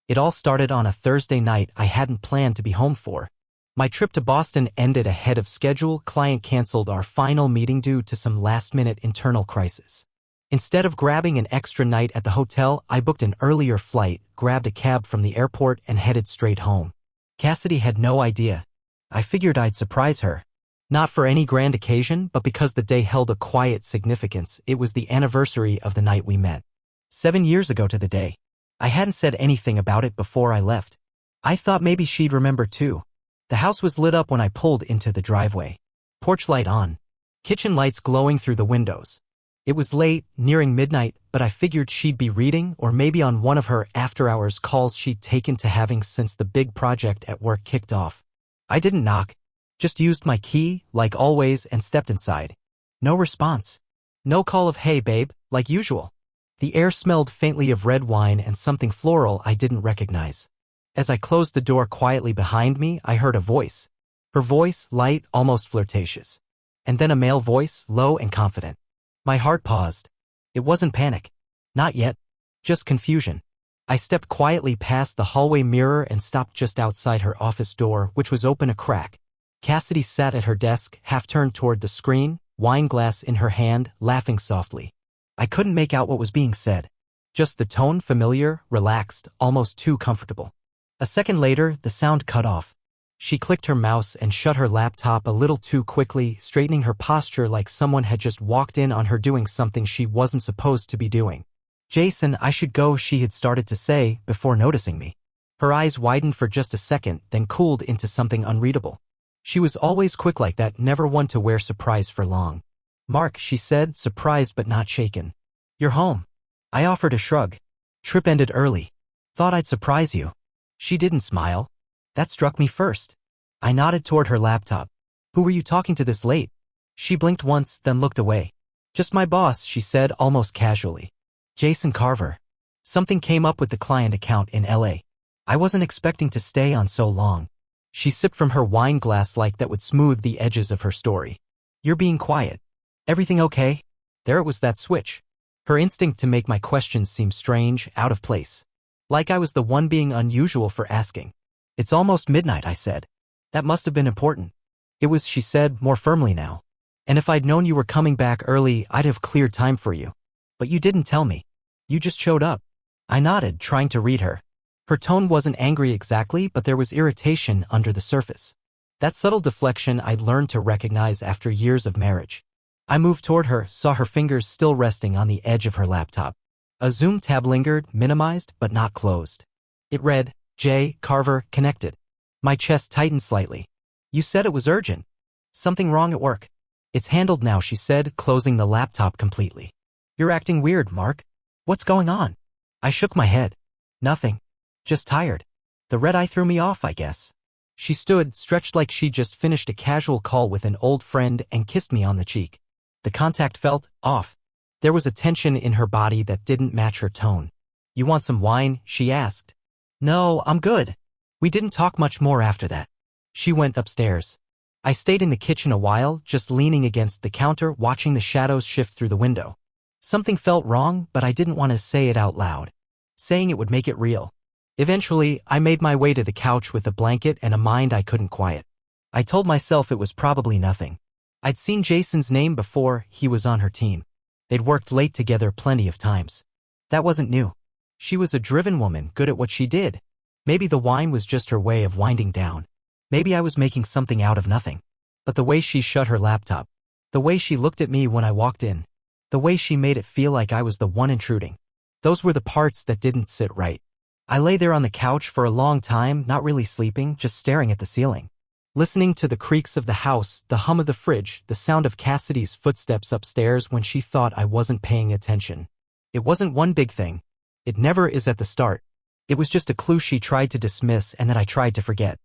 It all started on a Thursday night I hadn't planned to be home for. My trip to Boston ended ahead of schedule. Client canceled our final meeting due to some last-minute internal crisis. Instead of grabbing an extra night at the hotel, I booked an earlier flight, grabbed a cab from the airport, and headed straight home. Cassidy had no idea. I figured I'd surprise her. Not for any grand occasion, but because the day held a quiet significance. It was the anniversary of the night we met. 7 years ago to the day. I hadn't said anything about it before I left. I thought maybe she'd remember too. The house was lit up when I pulled into the driveway. Porch light on. Kitchen lights glowing through the windows. It was late, nearing midnight, but I figured she'd be reading or maybe on one of her after-hours calls she'd taken to having since the big project at work kicked off. I didn't knock. Just used my key, like always, and stepped inside. No response. No call of "Hey, babe," like usual. The air smelled faintly of red wine and something floral I didn't recognize. As I closed the door quietly behind me, I heard a voice. Her voice, light, almost flirtatious. And then a male voice, low and confident. My heart paused. It wasn't panic. Not yet. Just confusion. I stepped quietly past the hallway mirror and stopped just outside her office door, which was open a crack. Cassidy sat at her desk, half turned toward the screen, wine glass in her hand, laughing softly. I couldn't make out what was being said. Just the tone, familiar, relaxed, almost too comfortable. A second later, the sound cut off. She clicked her mouse and shut her laptop a little too quickly, straightening her posture like someone had just walked in on her doing something she wasn't supposed to be doing. "Jason, I should go," she had started to say, before noticing me. Her eyes widened for just a second, then cooled into something unreadable. She was always quick like that, never one to wear surprise for long. "Mark," she said, surprised but not shaken. "You're home." I offered a shrug. "Trip ended early. Thought I'd surprise you." She didn't smile. That struck me first. I nodded toward her laptop. "Who were you talking to this late?" She blinked once, then looked away. "Just my boss," she said almost casually. "Jason Carver." Something came up with the client account in LA. I wasn't expecting to stay on so long. She sipped from her wine glass like that would smooth the edges of her story. "You're being quiet. Everything okay?" There it was, that switch. Her instinct to make my questions seem strange, out of place. Like I was the one being unusual for asking. "It's almost midnight," I said. "That must have been important." "It was," she said, more firmly now. "And if I'd known you were coming back early, I'd have cleared time for you. But you didn't tell me. You just showed up." I nodded, trying to read her. Her tone wasn't angry exactly, but there was irritation under the surface. That subtle deflection I'd learned to recognize after years of marriage. I moved toward her, saw her fingers still resting on the edge of her laptop. A Zoom tab lingered, minimized, but not closed. It read, "J. Carver, connected." My chest tightened slightly. "You said it was urgent. Something wrong at work?" "It's handled now," she said, closing the laptop completely. "You're acting weird, Mark. What's going on?" I shook my head. "Nothing. Just tired. The red eye threw me off, I guess." She stood, stretched like she'd just finished a casual call with an old friend, and kissed me on the cheek. The contact felt off. There was a tension in her body that didn't match her tone. "You want some wine?" she asked. "No, I'm good." We didn't talk much more after that. She went upstairs. I stayed in the kitchen a while, just leaning against the counter, watching the shadows shift through the window. Something felt wrong, but I didn't want to say it out loud. Saying it would make it real. Eventually, I made my way to the couch with a blanket and a mind I couldn't quiet. I told myself it was probably nothing. I'd seen Jason's name before. He was on her team. They'd worked late together plenty of times. That wasn't new. She was a driven woman, good at what she did. Maybe the wine was just her way of winding down. Maybe I was making something out of nothing. But the way she shut her laptop, the way she looked at me when I walked in, the way she made it feel like I was the one intruding, those were the parts that didn't sit right. I lay there on the couch for a long time, not really sleeping, just staring at the ceiling. Listening to the creaks of the house, the hum of the fridge, the sound of Cassidy's footsteps upstairs when she thought I wasn't paying attention. It wasn't one big thing. It never is at the start. It was just a clue she tried to dismiss and that I tried to forget.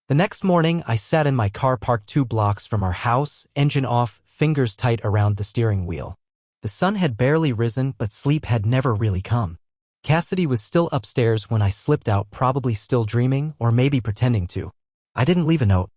The next morning, I sat in my car parked 2 blocks from our house, engine off, fingers tight around the steering wheel. The sun had barely risen, but sleep had never really come. Cassidy was still upstairs when I slipped out, probably still dreaming, or maybe pretending to. I didn't leave a note.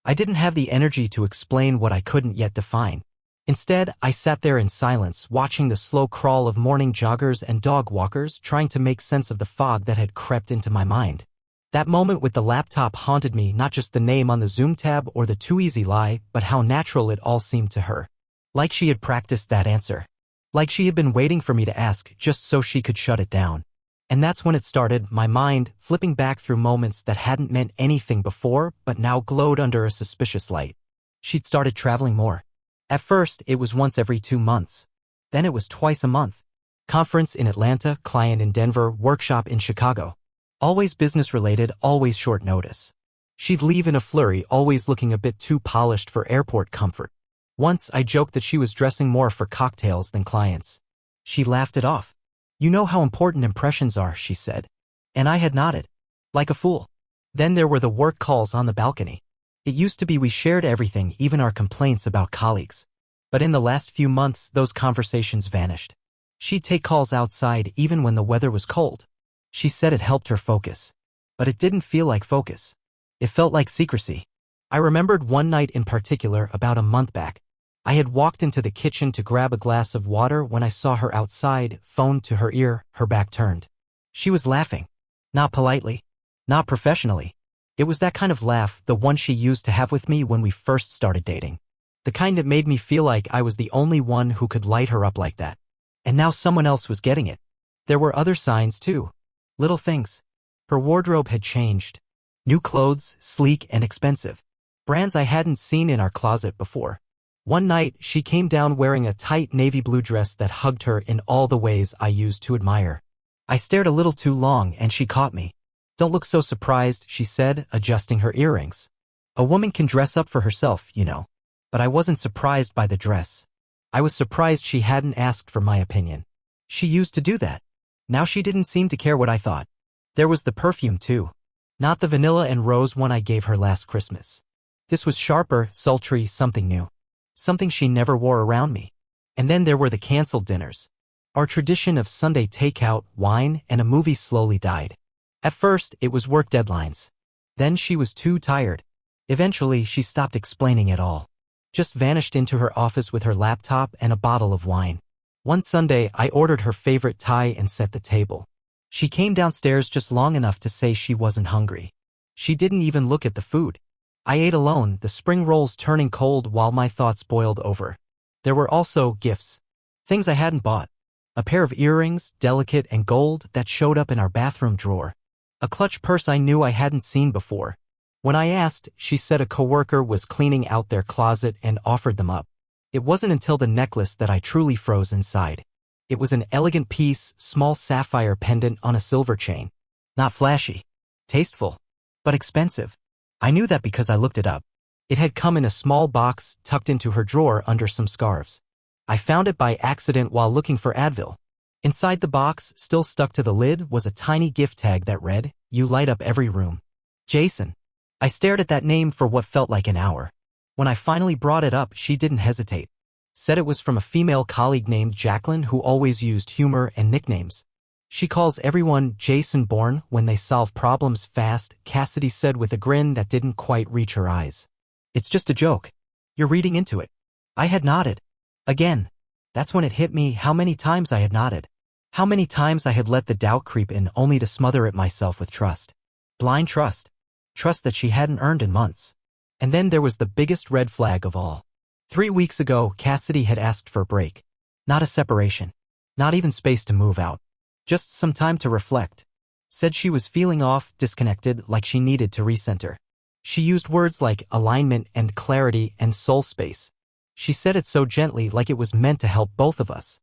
I didn't have the energy to explain what I couldn't yet define. Instead, I sat there in silence, watching the slow crawl of morning joggers and dog walkers, trying to make sense of the fog that had crept into my mind. That moment with the laptop haunted me, not just the name on the Zoom tab or the too easy lie, but how natural it all seemed to her. Like she had practiced that answer. Like she had been waiting for me to ask, just so she could shut it down. And that's when it started, my mind flipping back through moments that hadn't meant anything before, but now glowed under a suspicious light. She'd started traveling more. At first, it was once every 2 months. Then it was twice a month. Conference in Atlanta, client in Denver, workshop in Chicago. Always business-related, always short notice. She'd leave in a flurry, always looking a bit too polished for airport comfort. Once, I joked that she was dressing more for cocktails than clients. She laughed it off. "You know how important impressions are," she said. And I had nodded. Like a fool. Then there were the work calls on the balcony. It used to be we shared everything, even our complaints about colleagues. But in the last few months, those conversations vanished. She'd take calls outside even when the weather was cold. She said it helped her focus. But it didn't feel like focus. It felt like secrecy. I remembered one night in particular, about a month back. I had walked into the kitchen to grab a glass of water when I saw her outside, phone to her ear, her back turned. She was laughing. Not politely. Not professionally. It was that kind of laugh, the one she used to have with me when we first started dating. The kind that made me feel like I was the only one who could light her up like that. And now someone else was getting it. There were other signs too. Little things. Her wardrobe had changed. New clothes, sleek and expensive. Brands I hadn't seen in our closet before. One night, she came down wearing a tight navy blue dress that hugged her in all the ways I used to admire. I stared a little too long and she caught me. "Don't look so surprised," she said, adjusting her earrings. "A woman can dress up for herself, you know." But I wasn't surprised by the dress. I was surprised she hadn't asked for my opinion. She used to do that. Now she didn't seem to care what I thought. There was the perfume too. Not the vanilla and rose one I gave her last Christmas. This was sharper, sultry, something new. Something she never wore around me. And then there were the canceled dinners. Our tradition of Sunday takeout, wine, and a movie slowly died. At first, it was work deadlines. Then she was too tired. Eventually, she stopped explaining it all. Just vanished into her office with her laptop and a bottle of wine. One Sunday, I ordered her favorite Thai and set the table. She came downstairs just long enough to say she wasn't hungry. She didn't even look at the food. I ate alone, the spring rolls turning cold while my thoughts boiled over. There were also gifts. Things I hadn't bought. A pair of earrings, delicate and gold, that showed up in our bathroom drawer. A clutch purse I knew I hadn't seen before. When I asked, she said a coworker was cleaning out their closet and offered them up. It wasn't until the necklace that I truly froze inside. It was an elegant piece, small sapphire pendant on a silver chain. Not flashy. Tasteful. But expensive. I knew that because I looked it up. It had come in a small box tucked into her drawer under some scarves. I found it by accident while looking for Advil. Inside the box, still stuck to the lid, was a tiny gift tag that read, "You light up every room." Jason. I stared at that name for what felt like an hour. When I finally brought it up, she didn't hesitate. Said it was from a female colleague named Jacqueline who always used humor and nicknames. "She calls everyone Jason Bourne when they solve problems fast," Cassidy said with a grin that didn't quite reach her eyes. "It's just a joke. You're reading into it." I had nodded. Again. That's when it hit me how many times I had nodded. How many times I had let the doubt creep in only to smother it myself with trust. Blind trust. Trust that she hadn't earned in months. And then there was the biggest red flag of all. 3 weeks ago, Cassidy had asked for a break. Not a separation. Not even space to move out. Just some time to reflect. Said she was feeling off, disconnected, like she needed to recenter. She used words like alignment and clarity and soul space. She said it so gently, like it was meant to help both of us.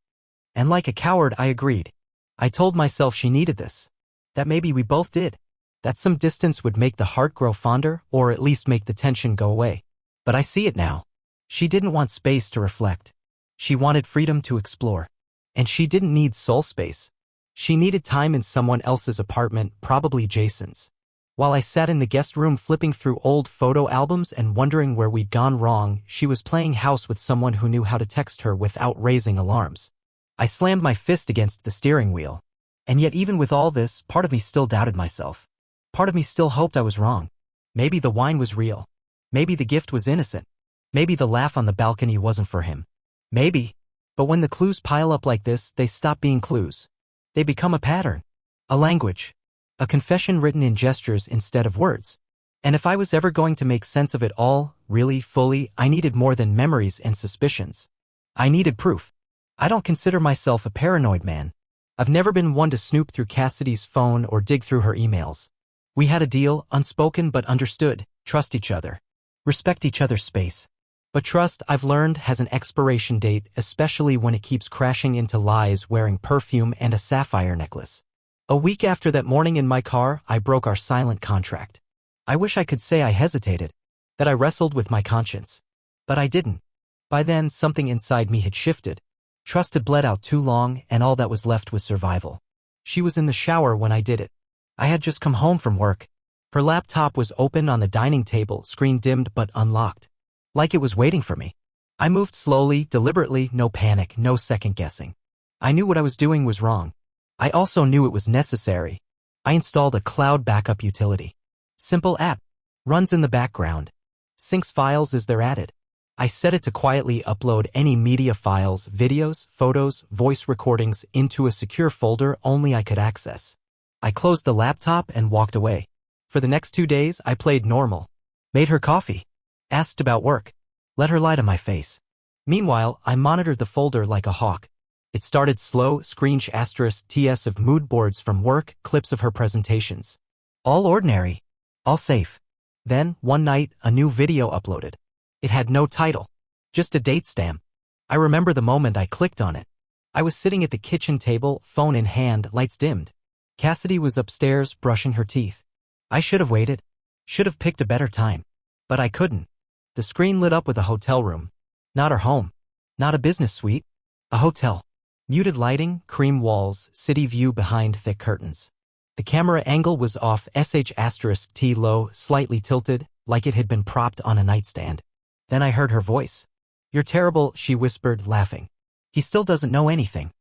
And like a coward, I agreed. I told myself she needed this. That maybe we both did. That some distance would make the heart grow fonder, or at least make the tension go away. But I see it now. She didn't want space to reflect. She wanted freedom to explore. And she didn't need soul space. She needed time in someone else's apartment, probably Jason's. While I sat in the guest room flipping through old photo albums and wondering where we'd gone wrong, she was playing house with someone who knew how to text her without raising alarms. I slammed my fist against the steering wheel. And yet even with all this, part of me still doubted myself. Part of me still hoped I was wrong. Maybe the wine was real. Maybe the gift was innocent. Maybe the laugh on the balcony wasn't for him. Maybe. But when the clues pile up like this, they stop being clues. They become a pattern. A language. A confession written in gestures instead of words. And if I was ever going to make sense of it all, really, fully, I needed more than memories and suspicions. I needed proof. I don't consider myself a paranoid man. I've never been one to snoop through Cassidy's phone or dig through her emails. We had a deal, unspoken but understood, trust each other. Respect each other's space. But trust, I've learned, has an expiration date, especially when it keeps crashing into lies wearing perfume and a sapphire necklace. A week after that morning in my car, I broke our silent contract. I wish I could say I hesitated, that I wrestled with my conscience. But I didn't. By then, something inside me had shifted. Trust had bled out too long, and all that was left was survival. She was in the shower when I did it. I had just come home from work. Her laptop was open on the dining table, screen dimmed but unlocked. Like it was waiting for me. I moved slowly, deliberately, no panic, no second guessing. I knew what I was doing was wrong. I also knew it was necessary. I installed a cloud backup utility. Simple app. Runs in the background. Syncs files as they're added. I set it to quietly upload any media files, videos, photos, voice recordings into a secure folder only I could access. I closed the laptop and walked away. For the next 2 days, I played normal. Made her coffee. Asked about work. Let her lie to my face. Meanwhile, I monitored the folder like a hawk. It started slow, screensh asterisk TS of mood boards from work, clips of her presentations. All ordinary. All safe. Then, one night, a new video uploaded. It had no title. Just a date stamp. I remember the moment I clicked on it. I was sitting at the kitchen table, phone in hand, lights dimmed. Cassidy was upstairs, brushing her teeth. I should have waited. Should have picked a better time. But I couldn't. The screen lit up with a hotel room. Not her home. Not a business suite. A hotel. Muted lighting, cream walls, city view behind thick curtains. The camera angle was off sh*t low, slightly tilted, like it had been propped on a nightstand. Then I heard her voice. "You're terrible," she whispered, laughing. "He still doesn't know anything."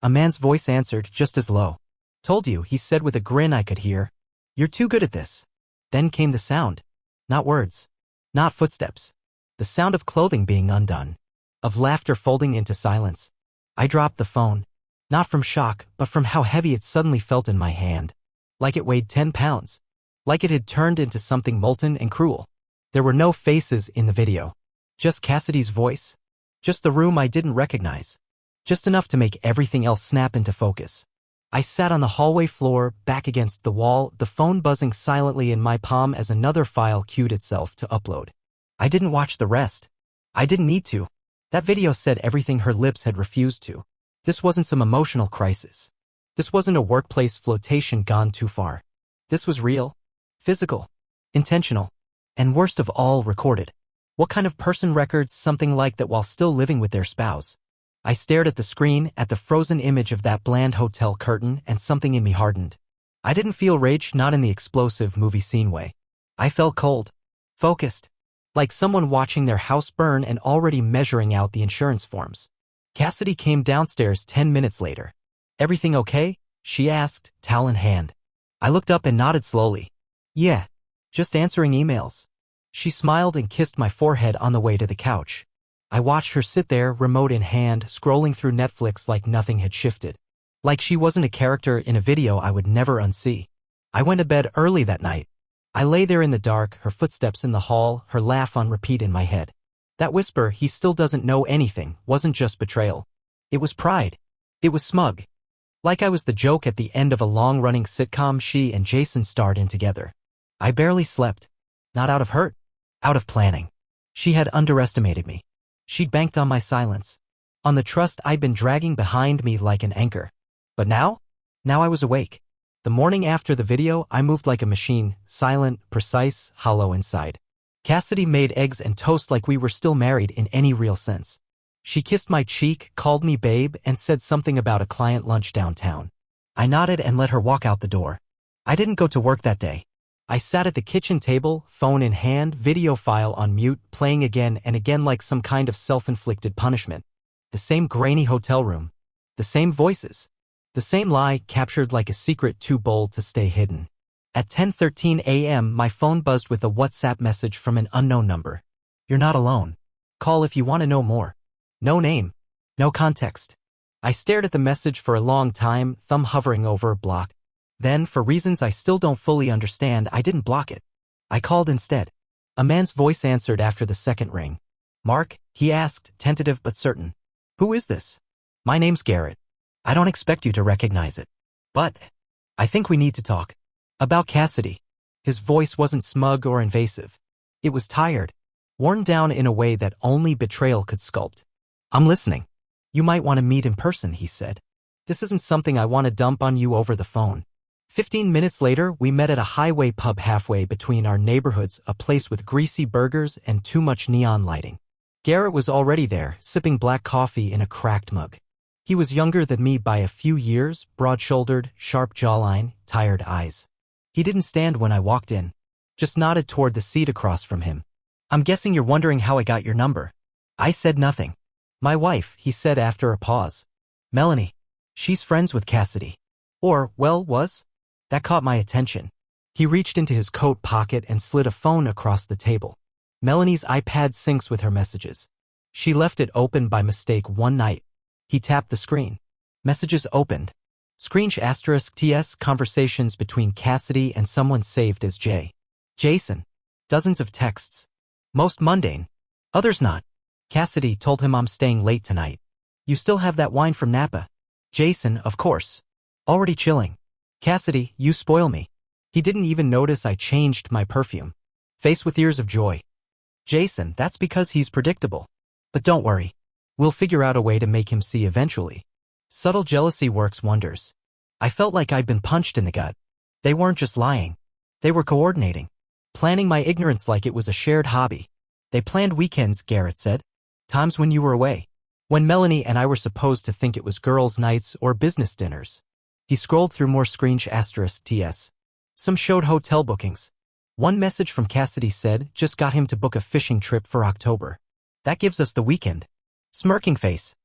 A man's voice answered, just as low. "Told you," he said with a grin I could hear. "You're too good at this." Then came the sound. Not words. Not footsteps. The sound of clothing being undone. Of laughter folding into silence. I dropped the phone. Not from shock, but from how heavy it suddenly felt in my hand. Like it weighed 10 pounds. Like it had turned into something molten and cruel. There were no faces in the video. Just Cassidy's voice. Just the room I didn't recognize. Just enough to make everything else snap into focus. I sat on the hallway floor, back against the wall, the phone buzzing silently in my palm as another file queued itself to upload. I didn't watch the rest. I didn't need to. That video said everything her lips had refused to. This wasn't some emotional crisis. This wasn't a workplace flotation gone too far. This was real. Physical. Intentional. And worst of all, recorded. What kind of person records something like that while still living with their spouse? I stared at the screen, at the frozen image of that bland hotel curtain, and something in me hardened. I didn't feel rage, not in the explosive movie scene way. I felt cold. Focused. Like someone watching their house burn and already measuring out the insurance forms. Cassidy came downstairs 10 minutes later. "Everything okay?" she asked, towel in hand. I looked up and nodded slowly. "Yeah. Just answering emails." She smiled and kissed my forehead on the way to the couch. I watched her sit there, remote in hand, scrolling through Netflix like nothing had shifted. Like she wasn't a character in a video I would never unsee. I went to bed early that night. I lay there in the dark, her footsteps in the hall, her laugh on repeat in my head. That whisper, "He still doesn't know anything," wasn't just betrayal. It was pride. It was smug. Like I was the joke at the end of a long-running sitcom she and Jason starred in together. I barely slept. Not out of hurt. Out of planning. She had underestimated me. She'd banked on my silence. On the trust I'd been dragging behind me like an anchor. But now? Now I was awake. The morning after the video, I moved like a machine, silent, precise, hollow inside. Cassidy made eggs and toast like we were still married in any real sense. She kissed my cheek, called me babe, and said something about a client lunch downtown. I nodded and let her walk out the door. I didn't go to work that day. I sat at the kitchen table, phone in hand, video file on mute, playing again and again like some kind of self-inflicted punishment. The same grainy hotel room. The same voices. The same lie captured like a secret too bold to stay hidden. At 10:13 a.m., my phone buzzed with a WhatsApp message from an unknown number. "You're not alone. Call if you want to know more." No name. No context. I stared at the message for a long time, thumb hovering over a block. Then, for reasons I still don't fully understand, I didn't block it. I called instead. A man's voice answered after the second ring. Mark, he asked, tentative but certain. Who is this? My name's Garrett. I don't expect you to recognize it. But I think we need to talk. About Cassidy. His voice wasn't smug or invasive. It was tired, worn down in a way that only betrayal could sculpt. I'm listening. You might want to meet in person, he said. This isn't something I want to dump on you over the phone. 15 minutes later, we met at a highway pub halfway between our neighborhoods, a place with greasy burgers and too much neon lighting. Garrett was already there, sipping black coffee in a cracked mug. He was younger than me by a few years, broad-shouldered, sharp jawline, tired eyes. He didn't stand when I walked in, just nodded toward the seat across from him. I'm guessing you're wondering how I got your number. I said nothing. My wife, he said after a pause. Melanie. She's friends with Cassidy. Or, well, was? That caught my attention. He reached into his coat pocket and slid a phone across the table. Melanie's iPad syncs with her messages. She left it open by mistake one night. He tapped the screen. Messages opened. Screensh * TS conversations between Cassidy and someone saved as Jason. Dozens of texts. Most mundane. Others not. Cassidy told him I'm staying late tonight. You still have that wine from Napa? Jason, of course. Already chilling. Cassidy, you spoil me. He didn't even notice I changed my perfume. Face with ears of joy. Jason, that's because he's predictable. But don't worry. We'll figure out a way to make him see eventually. Subtle jealousy works wonders. I felt like I'd been punched in the gut. They weren't just lying. They were coordinating. Planning my ignorance like it was a shared hobby. They planned weekends, Garrett said. Times when you were away. When Melanie and I were supposed to think it was girls' nights or business dinners. He scrolled through more screensh * TS. Some showed hotel bookings. One message from Cassidy said, just got him to book a fishing trip for October. That gives us the weekend. Smirking face.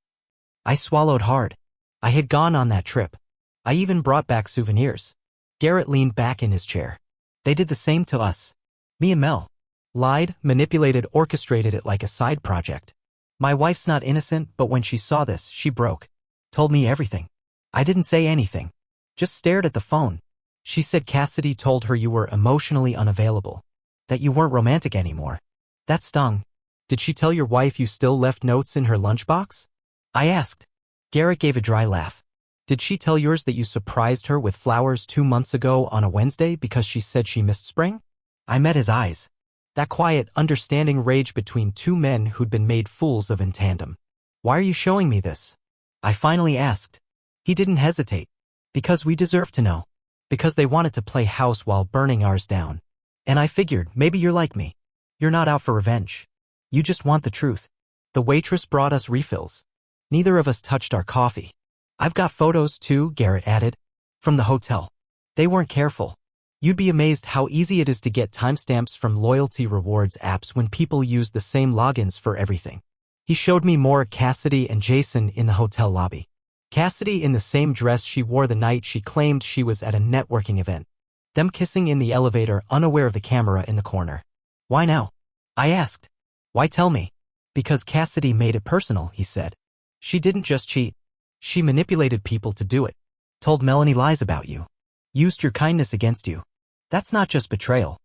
I swallowed hard. I had gone on that trip. I even brought back souvenirs. Garrett leaned back in his chair. They did the same to us. Me and Mel. Lied, manipulated, orchestrated it like a side project. My wife's not innocent, but when she saw this, she broke. Told me everything. I didn't say anything. Just stared at the phone. She said Cassidy told her you were emotionally unavailable. That you weren't romantic anymore. That stung. Did she tell your wife you still left notes in her lunchbox? I asked. Garrett gave a dry laugh. Did she tell yours that you surprised her with flowers 2 months ago on a Wednesday because she said she missed spring? I met his eyes. That quiet, understanding rage between two men who'd been made fools of in tandem. Why are you showing me this? I finally asked. He didn't hesitate. Because we deserve to know. Because they wanted to play house while burning ours down. And I figured, maybe you're like me. You're not out for revenge. You just want the truth. The waitress brought us refills. Neither of us touched our coffee. I've got photos too, Garrett added. From the hotel. They weren't careful. You'd be amazed how easy it is to get timestamps from loyalty rewards apps when people use the same logins for everything. He showed me more Cassidy and Jason in the hotel lobby. Cassidy in the same dress she wore the night she claimed she was at a networking event. Them kissing in the elevator, unaware of the camera in the corner. Why now? I asked. Why tell me? Because Cassidy made it personal, he said. She didn't just cheat. She manipulated people to do it. Told Melanie lies about you. Used your kindness against you. That's not just betrayal.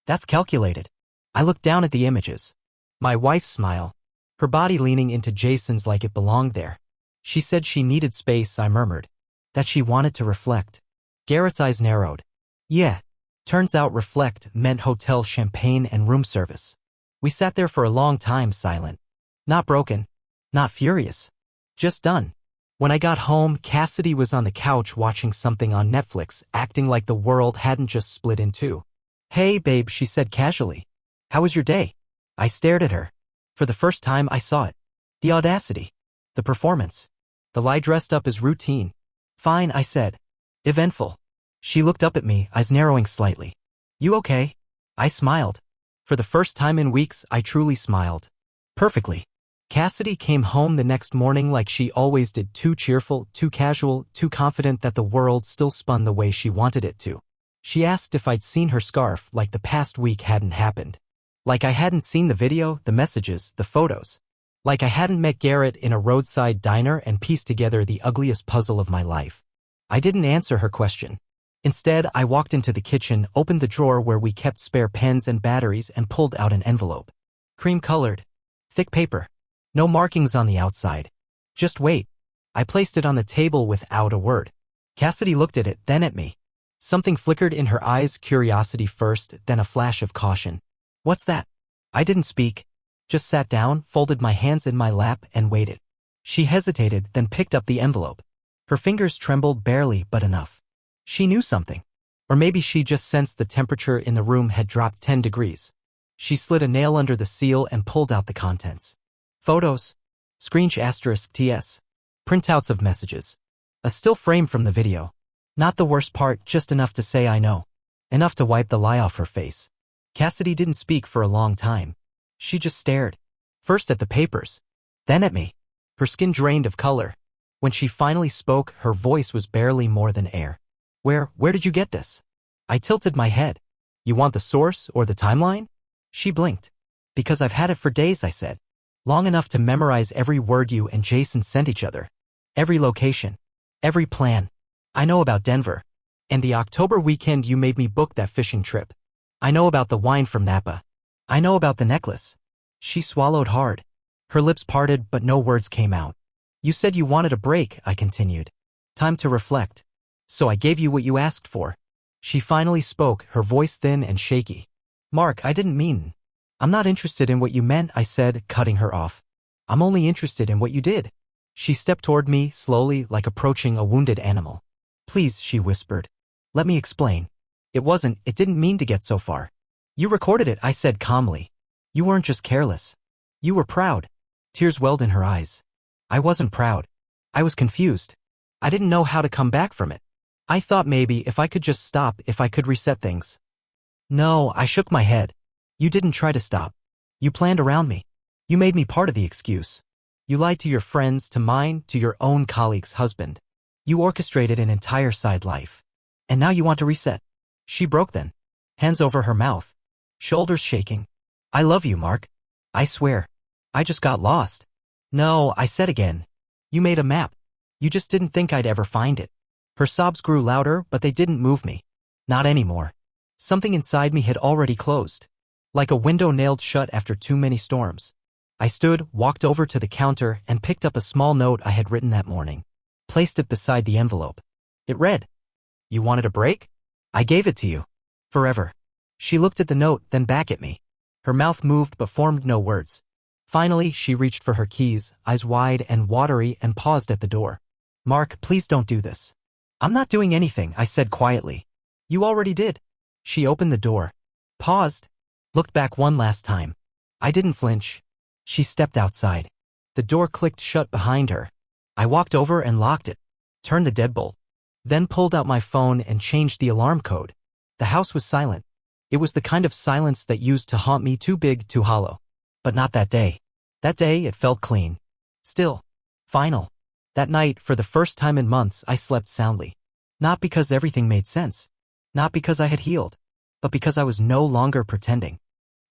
That's calculated. I looked down at the images. My wife's smile. Her body leaning into Jason's like it belonged there. She said she needed space, I murmured. That she wanted to reflect. Garrett's eyes narrowed. Yeah. Turns out reflect meant hotel champagne and room service. We sat there for a long time silent. Not broken. Not furious. Just done. When I got home, Cassidy was on the couch watching something on Netflix, acting like the world hadn't just split in two. Hey, babe, she said casually. How was your day? I stared at her. For the first time, I saw it. The audacity. The performance. The lie dressed up as routine. Fine, I said. Eventful. She looked up at me, eyes narrowing slightly. You okay? I smiled. For the first time in weeks, I truly smiled. Perfectly. Cassidy came home the next morning like she always did, too cheerful, too casual, too confident that the world still spun the way she wanted it to. She asked if I'd seen her scarf like the past week hadn't happened. Like I hadn't seen the video, the messages, the photos. Like I hadn't met Garrett in a roadside diner and pieced together the ugliest puzzle of my life. I didn't answer her question. Instead, I walked into the kitchen, opened the drawer where we kept spare pens and batteries, and pulled out an envelope. Cream-colored. Thick paper. No markings on the outside. Just wait. I placed it on the table without a word. Cassidy looked at it, then at me. Something flickered in her eyes, curiosity first, then a flash of caution. What's that? I didn't speak. Just sat down, folded my hands in my lap, and waited. She hesitated, then picked up the envelope. Her fingers trembled barely, but enough. She knew something. Or maybe she just sensed the temperature in the room had dropped 10 degrees. She slid a nail under the seal and pulled out the contents. Photos. *TS. Printouts of messages. A still frame from the video. Not the worst part, just enough to say I know. Enough to wipe the lie off her face. Cassidy didn't speak for a long time. She just stared. First at the papers. Then at me. Her skin drained of color. When she finally spoke, her voice was barely more than air. Where did you get this? I tilted my head. You want the source or the timeline? She blinked. Because I've had it for days, I said. Long enough to memorize every word you and Jason sent each other. Every location. Every plan. I know about Denver. And the October weekend you made me book that fishing trip. I know about the wine from Napa. I know about the necklace. She swallowed hard. Her lips parted, but no words came out. You said you wanted a break, I continued. Time to reflect. So I gave you what you asked for. She finally spoke, her voice thin and shaky. Mark, I didn't mean. I'm not interested in what you meant, I said, cutting her off. I'm only interested in what you did. She stepped toward me, slowly, like approaching a wounded animal. Please, she whispered. Let me explain. It didn't mean to get so far. You recorded it, I said calmly. You weren't just careless. You were proud. Tears welled in her eyes. I wasn't proud. I was confused. I didn't know how to come back from it. I thought maybe if I could just stop, if I could reset things. No, I shook my head. You didn't try to stop. You planned around me. You made me part of the excuse. You lied to your friends, to mine, to your own colleague's husband. You orchestrated an entire side life. And now you want to reset. She broke then. Hands over her mouth. Shoulders shaking. I love you, Mark. I swear. I just got lost. No, I said again. You made a map. You just didn't think I'd ever find it. Her sobs grew louder, but they didn't move me. Not anymore. Something inside me had already closed. Like a window nailed shut after too many storms. I stood, walked over to the counter, and picked up a small note I had written that morning. Placed it beside the envelope. It read, You wanted a break? I gave it to you. Forever. She looked at the note, then back at me. Her mouth moved but formed no words. Finally, she reached for her keys, eyes wide and watery, and paused at the door. Mark, please don't do this. I'm not doing anything, I said quietly. You already did. She opened the door. Paused. Looked back one last time. I didn't flinch. She stepped outside. The door clicked shut behind her. I walked over and locked it. Turned the deadbolt. Then pulled out my phone and changed the alarm code. The house was silent. It was the kind of silence that used to haunt me, too big, too hollow. But not that day. That day, it felt clean. Still. Final. That night, for the first time in months, I slept soundly. Not because everything made sense. Not because I had healed. But because I was no longer pretending.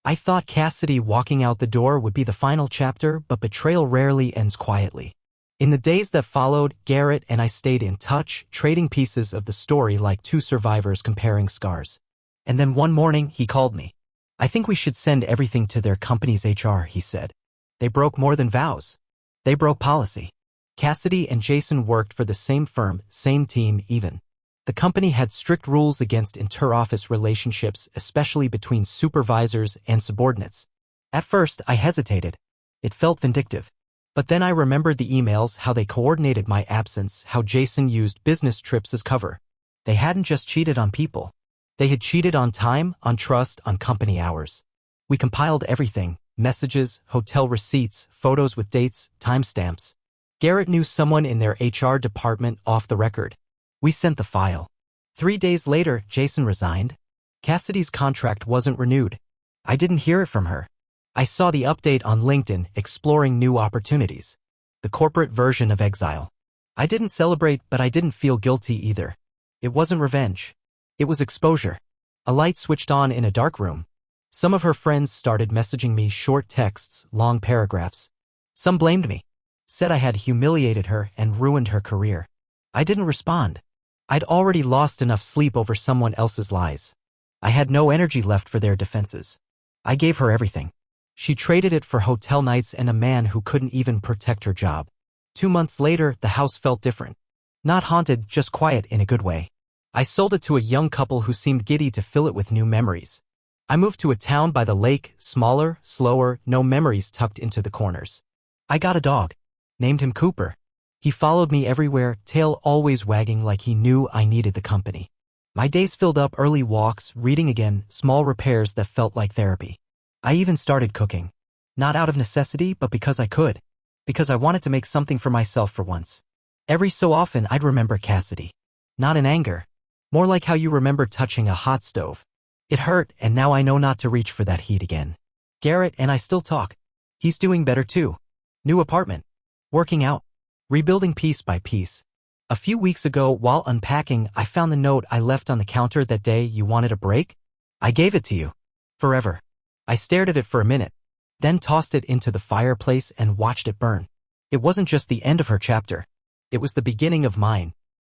I thought Cassidy walking out the door would be the final chapter, but betrayal rarely ends quietly. In the days that followed, Garrett and I stayed in touch, trading pieces of the story like two survivors comparing scars. And then one morning, he called me. I think we should send everything to their company's HR, he said. They broke more than vows. They broke policy. Cassidy and Jason worked for the same firm, same team even. The company had strict rules against inter-office relationships, especially between supervisors and subordinates. At first, I hesitated. It felt vindictive. But then I remembered the emails, how they coordinated my absence, how Jason used business trips as cover. They hadn't just cheated on people. They had cheated on time, on trust, on company hours. We compiled everything, messages, hotel receipts, photos with dates, timestamps. Garrett knew someone in their HR department off the record. We sent the file. 3 days later, Jason resigned. Cassidy's contract wasn't renewed. I didn't hear it from her. I saw the update on LinkedIn, exploring new opportunities. The corporate version of exile. I didn't celebrate, but I didn't feel guilty either. It wasn't revenge. It was exposure. A light switched on in a dark room. Some of her friends started messaging me short texts, long paragraphs. Some blamed me, said I had humiliated her and ruined her career. I didn't respond. I'd already lost enough sleep over someone else's lies. I had no energy left for their defenses. I gave her everything. She traded it for hotel nights and a man who couldn't even protect her job. 2 months later, the house felt different. Not haunted, just quiet in a good way. I sold it to a young couple who seemed giddy to fill it with new memories. I moved to a town by the lake, smaller, slower, no memories tucked into the corners. I got a dog. Named him Cooper. He followed me everywhere, tail always wagging like he knew I needed the company. My days filled up early walks, reading again, small repairs that felt like therapy. I even started cooking. Not out of necessity, but because I could. Because I wanted to make something for myself for once. Every so often I'd remember Cassidy. Not in anger. More like how you remember touching a hot stove. It hurt, and now I know not to reach for that heat again. Garrett and I still talk. He's doing better too. New apartment. Working out. Rebuilding piece by piece. A few weeks ago, while unpacking, I found the note I left on the counter that day. You wanted a break? I gave it to you. Forever. I stared at it for a minute, then tossed it into the fireplace and watched it burn. It wasn't just the end of her chapter. It was the beginning of mine.